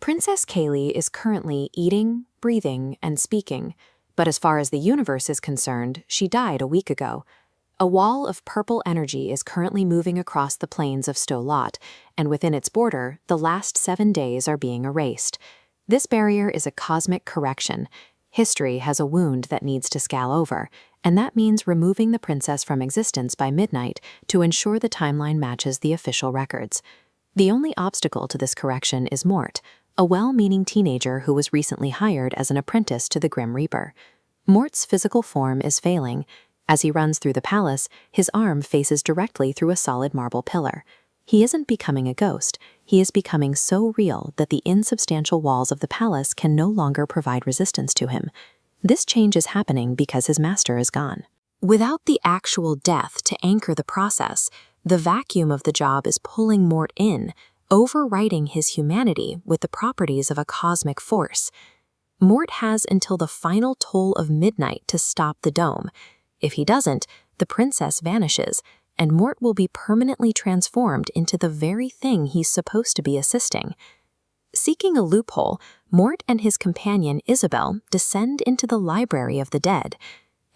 Princess Kaylee is currently eating, breathing, and speaking, but as far as the universe is concerned, she died a week ago. A wall of purple energy is currently moving across the plains of Stolat, and within its border, the last 7 days are being erased. This barrier is a cosmic correction. History has a wound that needs to scale over, and that means removing the princess from existence by midnight to ensure the timeline matches the official records. The only obstacle to this correction is Mort, a well-meaning teenager who was recently hired as an apprentice to the Grim Reaper. Mort's physical form is failing. As he runs through the palace, his arm faces directly through a solid marble pillar. He isn't becoming a ghost. He is becoming so real that the insubstantial walls of the palace can no longer provide resistance to him. This change is happening because his master is gone. Without the actual death to anchor the process, the vacuum of the job is pulling Mort in, overwriting his humanity with the properties of a cosmic force. Mort has until the final toll of midnight to stop the dome. If he doesn't, the princess vanishes, and Mort will be permanently transformed into the very thing he's supposed to be assisting. Seeking a loophole, Mort and his companion Isabel descend into the Library of the Dead.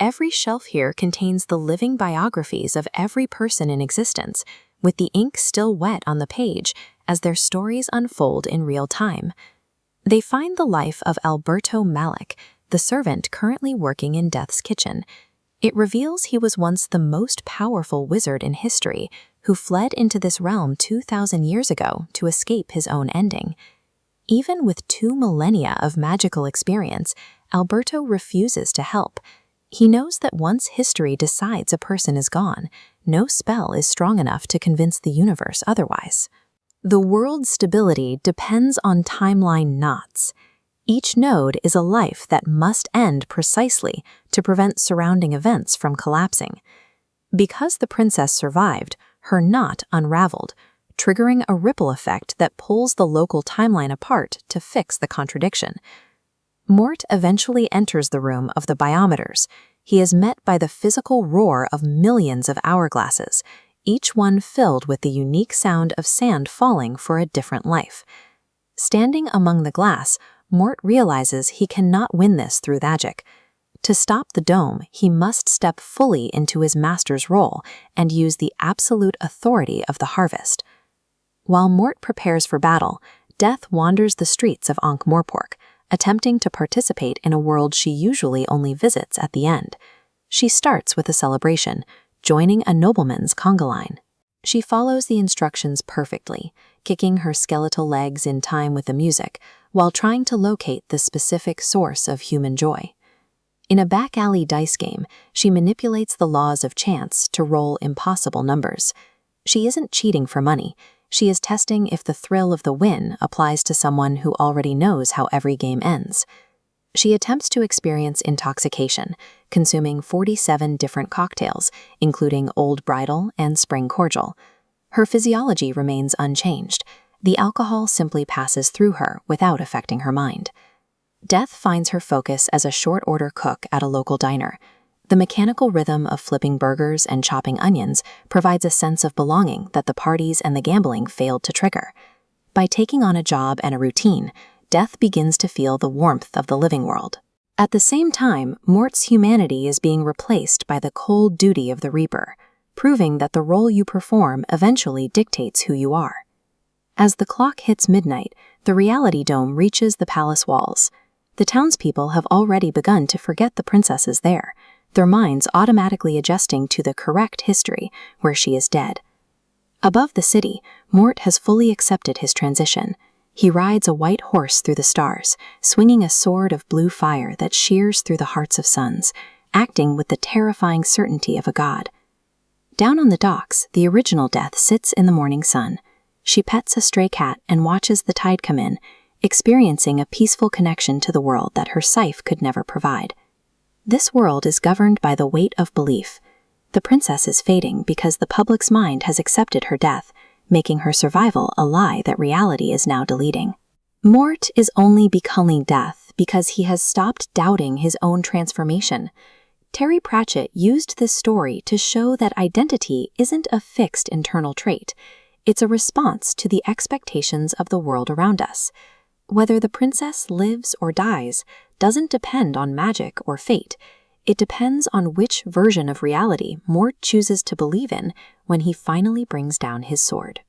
Every shelf here contains the living biographies of every person in existence, with the ink still wet on the page as their stories unfold in real time. They find the life of Alberto Malik, the servant currently working in Death's kitchen. It reveals he was once the most powerful wizard in history, who fled into this realm 2,000 years ago to escape his own ending. Even with 2 millennia of magical experience, Alberto refuses to help. He knows that once history decides a person is gone, no spell is strong enough to convince the universe otherwise. The world's stability depends on timeline knots. Each node is a life that must end precisely to prevent surrounding events from collapsing. Because the princess survived, her knot unraveled, triggering a ripple effect that pulls the local timeline apart to fix the contradiction. Mort eventually enters the room of the biometers. He is met by the physical roar of millions of hourglasses, each one filled with the unique sound of sand falling for a different life. Standing among the glass, Mort realizes he cannot win this through magic. To stop the dome, he must step fully into his master's role and use the absolute authority of the harvest. While Mort prepares for battle, Death wanders the streets of Ankh-Morpork, attempting to participate in a world she usually only visits at the end. She starts with a celebration, joining a nobleman's conga line. She follows the instructions perfectly, kicking her skeletal legs in time with the music, while trying to locate the specific source of human joy. In a back-alley dice game, she manipulates the laws of chance to roll impossible numbers. She isn't cheating for money. She is testing if the thrill of the win applies to someone who already knows how every game ends. She attempts to experience intoxication, consuming 47 different cocktails, including Old Bridal and Spring Cordial. Her physiology remains unchanged. The alcohol simply passes through her without affecting her mind. Death finds her focus as a short-order cook at a local diner. The mechanical rhythm of flipping burgers and chopping onions provides a sense of belonging that the parties and the gambling failed to trigger. By taking on a job and a routine, Death begins to feel the warmth of the living world. At the same time, Mort's humanity is being replaced by the cold duty of the Reaper, proving that the role you perform eventually dictates who you are. As the clock hits midnight, the reality dome reaches the palace walls. The townspeople have already begun to forget the princess is there, their minds automatically adjusting to the correct history where she is dead. Above the city, Mort has fully accepted his transition. He rides a white horse through the stars, swinging a sword of blue fire that shears through the hearts of suns, acting with the terrifying certainty of a god. Down on the docks, the original Death sits in the morning sun. She pets a stray cat and watches the tide come in, experiencing a peaceful connection to the world that her scythe could never provide. This world is governed by the weight of belief. The princess is fading because the public's mind has accepted her death, making her survival a lie that reality is now deleting. Mort is only becoming Death because he has stopped doubting his own transformation. Terry Pratchett used this story to show that identity isn't a fixed internal trait. It's a response to the expectations of the world around us. Whether the princess lives or dies doesn't depend on magic or fate. It depends on which version of reality Mort chooses to believe in when he finally brings down his sword.